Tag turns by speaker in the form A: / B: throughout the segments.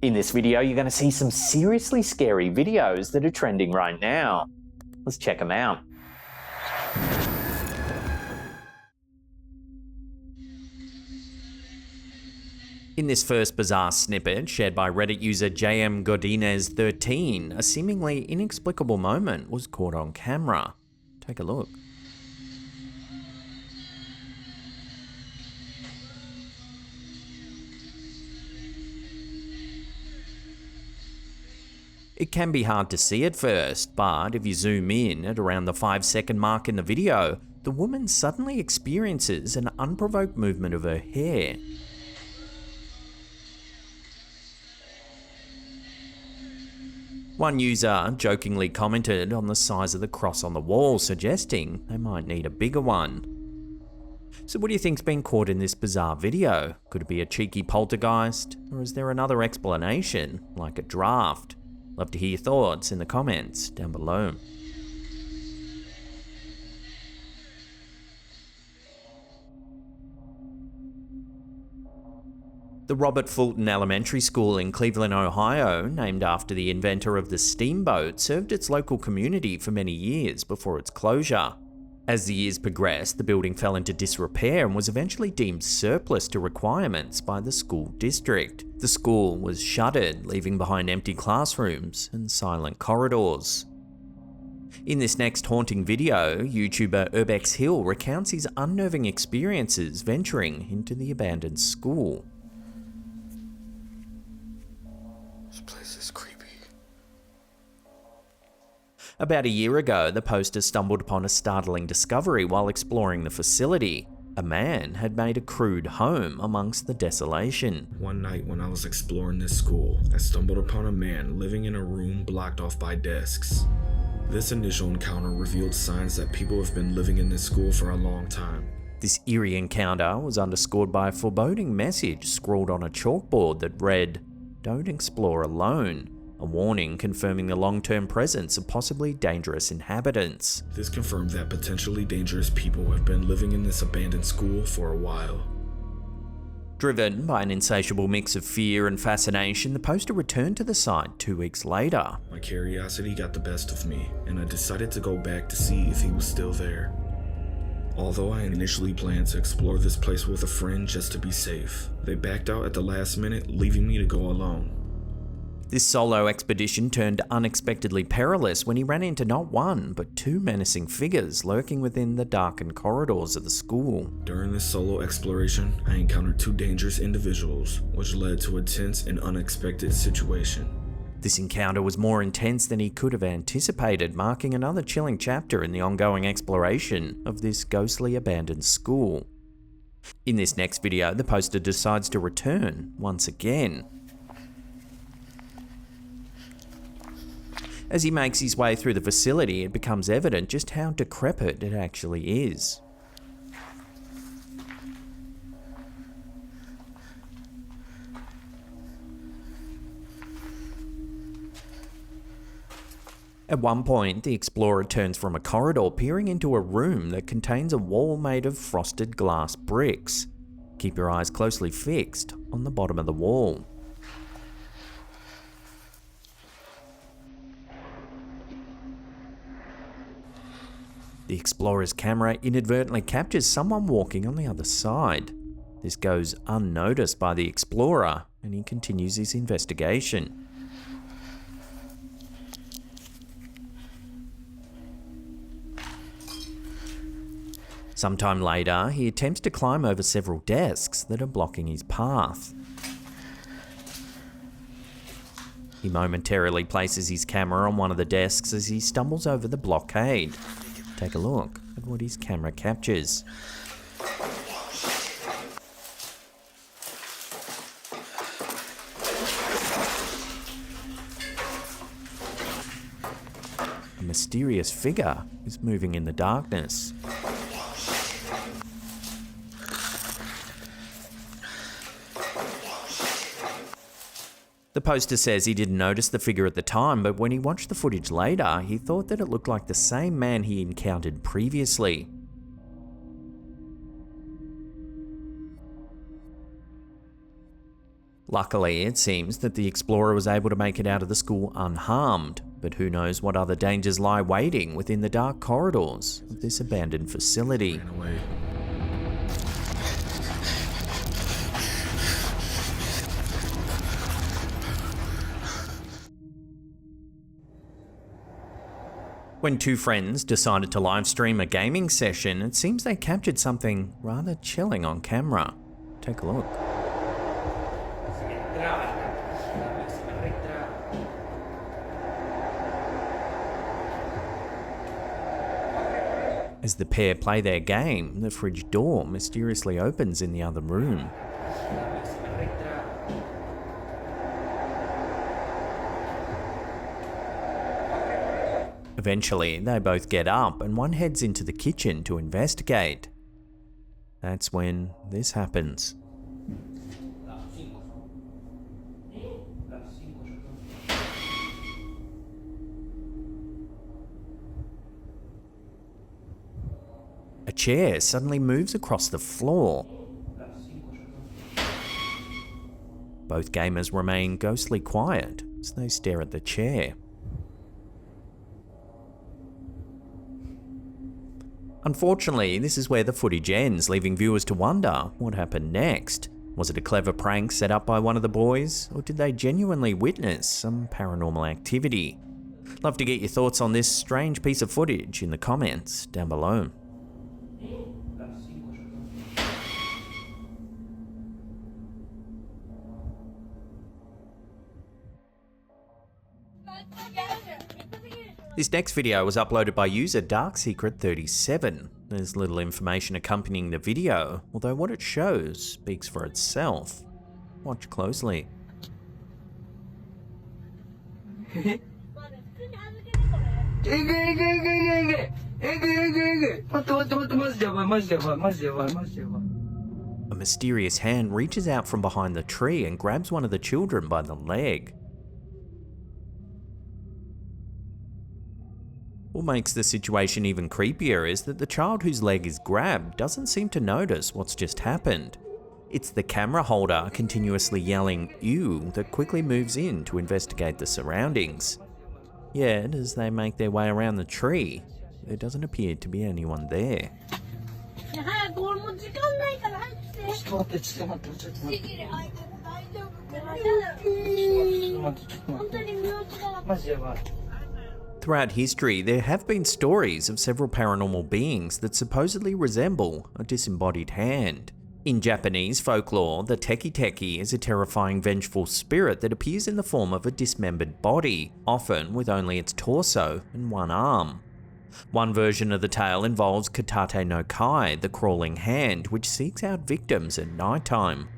A: In this video, you're going to see some seriously scary videos that are trending right now. Let's check them out. In this first bizarre snippet, shared by Reddit user JM Godinez13, a seemingly inexplicable moment was caught on camera. Take a look. It can be hard to see at first, but if you zoom in at around the 5-second mark in the video, the woman suddenly experiences an unprovoked movement of her hair. One user jokingly commented on the size of the cross on the wall, suggesting they might need a bigger one. So what do you think's been caught in this bizarre video? Could it be a cheeky poltergeist? Or is there another explanation, like a draft? Love to hear your thoughts in the comments down below. The Robert Fulton Elementary School in Cleveland, Ohio, named after the inventor of the steamboat, served its local community for many years before its closure. As the years progressed, the building fell into disrepair and was eventually deemed surplus to requirements by the school district. The school was shuttered, leaving behind empty classrooms and silent corridors. In this next haunting video, YouTuber Urbex Hill recounts his unnerving experiences venturing into the abandoned school.
B: This place is creepy.
A: About a year ago, the poster stumbled upon a startling discovery while exploring the facility. A man had made a crude home amongst the desolation.
B: One night when I was exploring this school, I stumbled upon a man living in a room blocked off by desks. This initial encounter revealed signs that people have been living in this school for a long time.
A: This eerie encounter was underscored by a foreboding message scrawled on a chalkboard that read, "Don't explore alone," a warning confirming the long-term presence of possibly dangerous inhabitants.
B: This confirmed that potentially dangerous people have been living in this abandoned school for a while.
A: Driven by an insatiable mix of fear and fascination, the poster returned to the site 2 weeks later.
B: My curiosity got the best of me, and I decided to go back to see if he was still there. Although I initially planned to explore this place with a friend just to be safe, they backed out at the last minute, leaving me to go alone.
A: This solo expedition turned unexpectedly perilous when he ran into not one, but 2 menacing figures lurking within the darkened corridors of the school.
B: During this solo exploration, I encountered 2 dangerous individuals, which led to a tense and unexpected situation.
A: This encounter was more intense than he could have anticipated, marking another chilling chapter in the ongoing exploration of this ghostly abandoned school. In this next video, the poster decides to return once again. As he makes his way through the facility, it becomes evident just how decrepit it actually is. At one point, the explorer turns from a corridor, peering into a room that contains a wall made of frosted glass bricks. Keep your eyes closely fixed on the bottom of the wall. The explorer's camera inadvertently captures someone walking on the other side. This goes unnoticed by the explorer, and he continues his investigation. Sometime later, he attempts to climb over several desks that are blocking his path. He momentarily places his camera on one of the desks as he stumbles over the blockade. Take a look at what his camera captures. A mysterious figure is moving in the darkness. The poster says he didn't notice the figure at the time, but when he watched the footage later, he thought that it looked like the same man he encountered previously. Luckily, it seems that the explorer was able to make it out of the school unharmed, but who knows what other dangers lie waiting within the dark corridors of this abandoned facility.
B: Ran away.
A: When two friends decided to livestream a gaming session, it seems they captured something rather chilling on camera. Take a look. As the pair play their game, the fridge door mysteriously opens in the other room. Eventually, they both get up and one heads into the kitchen to investigate. That's when this happens. A chair suddenly moves across the floor. Both gamers remain ghostly quiet as they stare at the chair. Unfortunately, this is where the footage ends, leaving viewers to wonder what happened next. Was it a clever prank set up by one of the boys, or did they genuinely witness some paranormal activity? Love to get your thoughts on this strange piece of footage in the comments down below. This next video was uploaded by user DarkSecret37. There's little information accompanying the video, although what it shows speaks for itself. Watch closely. A mysterious hand reaches out from behind the tree and grabs one of the children by the leg. What makes the situation even creepier is that the child whose leg is grabbed doesn't seem to notice what's just happened. It's the camera holder continuously yelling "ew" that quickly moves in to investigate the surroundings. Yet, as they make their way around the tree, there doesn't appear to be anyone there. Throughout history, there have been stories of several paranormal beings that supposedly resemble a disembodied hand. In Japanese folklore, the Teki Teki is a terrifying, vengeful spirit that appears in the form of a dismembered body, often with only its torso and one arm. One version of the tale involves Katate no Kai, the crawling hand, which seeks out victims at nighttime.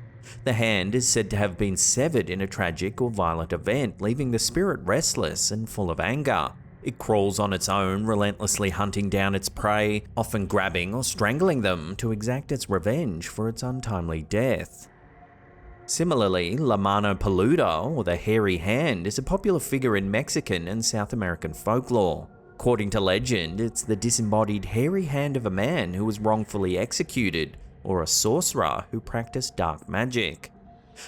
A: The hand is said to have been severed in a tragic or violent event, leaving the spirit restless and full of anger. It crawls on its own, relentlessly hunting down its prey, often grabbing or strangling them to exact its revenge for its untimely death. Similarly, La Mano Peluda, or the hairy hand, is a popular figure in Mexican and South American folklore. According to legend, it's the disembodied hairy hand of a man who was wrongfully executed, or a sorcerer who practiced dark magic.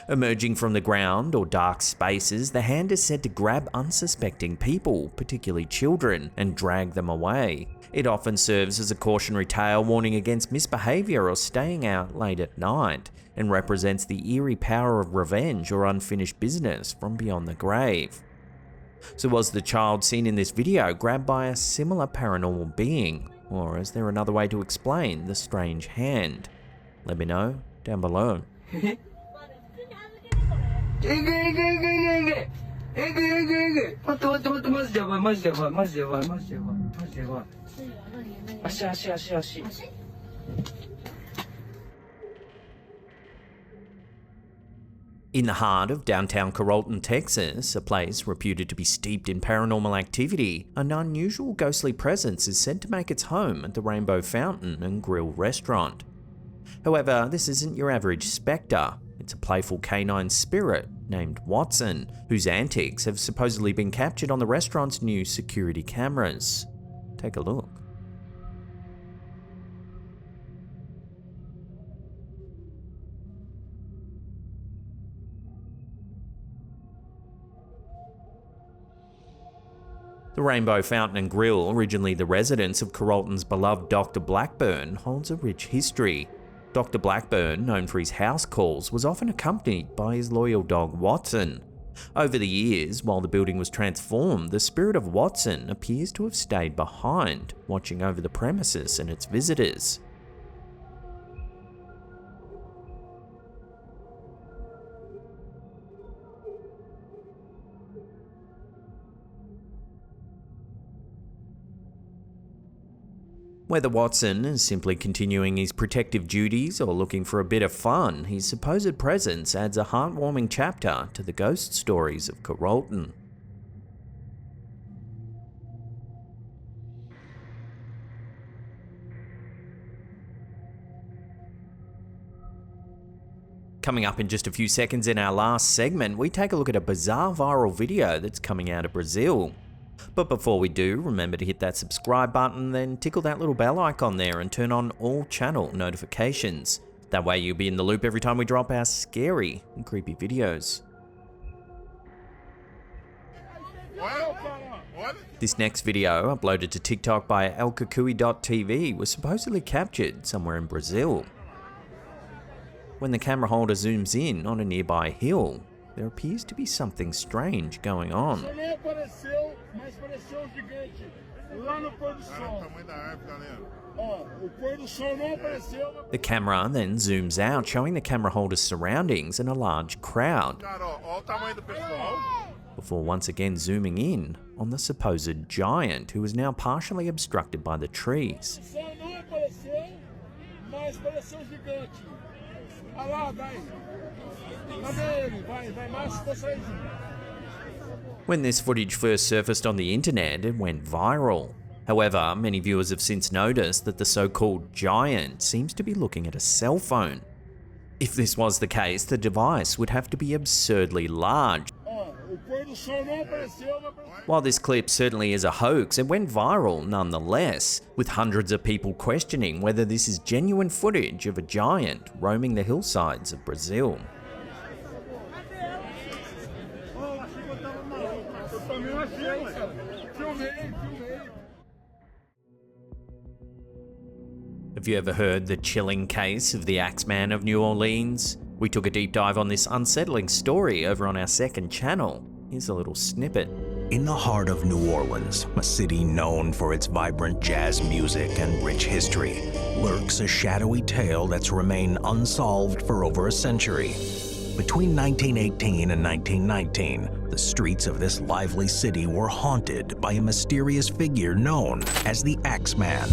A: Emerging from the ground or dark spaces, the hand is said to grab unsuspecting people, particularly children, and drag them away. It often serves as a cautionary tale warning against misbehavior or staying out late at night, and represents the eerie power of revenge or unfinished business from beyond the grave. So was the child seen in this video grabbed by a similar paranormal being, or is there another way to explain the strange hand? Let me know down below. In the heart of downtown Carrollton, Texas, a place reputed to be steeped in paranormal activity, an unusual ghostly presence is said to make its home at the Rainbow Fountain and Grill restaurant. However, this isn't your average spectre. It's a playful canine spirit named Watson, whose antics have supposedly been captured on the restaurant's new security cameras. Take a look. The Rainbow Fountain and Grill, originally the residence of Carrollton's beloved Dr. Blackburn, holds a rich history. Dr. Blackburn, known for his house calls, was often accompanied by his loyal dog Watson. Over the years, while the building was transformed, the spirit of Watson appears to have stayed behind, watching over the premises and its visitors. Whether Watson is simply continuing his protective duties or looking for a bit of fun, his supposed presence adds a heartwarming chapter to the ghost stories of Carrollton. Coming up in just a few seconds in our last segment, we take a look at a bizarre viral video that's coming out of Brazil. But before we do, remember to hit that subscribe button, then tickle that little bell icon there and turn on all channel notifications. That way you'll be in the loop every time we drop our scary and creepy videos. This next video, uploaded to TikTok by elkakui.tv, was supposedly captured somewhere in Brazil. When the camera holder zooms in on a nearby hill, there appears to be something strange going on. The camera then zooms out, showing the camera holder's surroundings and a large crowd, before once again zooming in on the supposed giant, who is now partially obstructed by the trees. When this footage first surfaced on the internet, it went viral. However, many viewers have since noticed that the so-called giant seems to be looking at a cell phone. If this was the case, the device would have to be absurdly large. While this clip certainly is a hoax, it went viral nonetheless, with hundreds of people questioning whether this is genuine footage of a giant roaming the hillsides of Brazil. Have you ever heard the chilling case of the Axeman of New Orleans? We took a deep dive on this unsettling story over on our second channel. Here's a little snippet.
C: In the heart of New Orleans, a city known for its vibrant jazz music and rich history, lurks a shadowy tale that's remained unsolved for over a century. Between 1918 and 1919, the streets of this lively city were haunted by a mysterious figure known as the Axeman.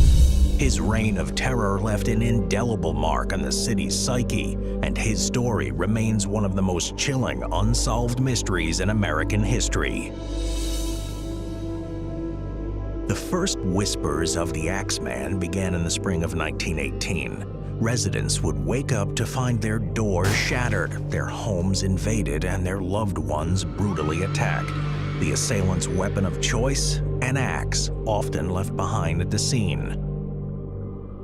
C: His reign of terror left an indelible mark on the city's psyche, and his story remains one of the most chilling unsolved mysteries in American history. The first whispers of the Axeman began in the spring of 1918. Residents would wake up to find their doors shattered, their homes invaded, and their loved ones brutally attacked. The assailant's weapon of choice? An axe, often left behind at the scene.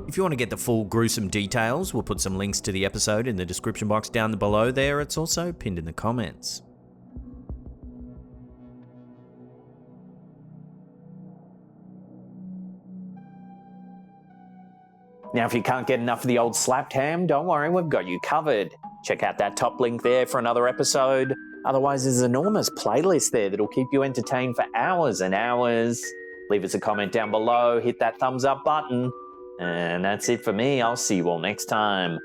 A: If you want to get the full gruesome details, we'll put some links to the episode in the description box down below there. It's also pinned in the comments. Now, if you can't get enough of the old slapped ham, don't worry, we've got you covered. Check out that top link there for another episode. Otherwise, there's an enormous playlist there that'll keep you entertained for hours and hours. Leave us a comment down below, hit that thumbs up button. And that's it for me. I'll see you all next time.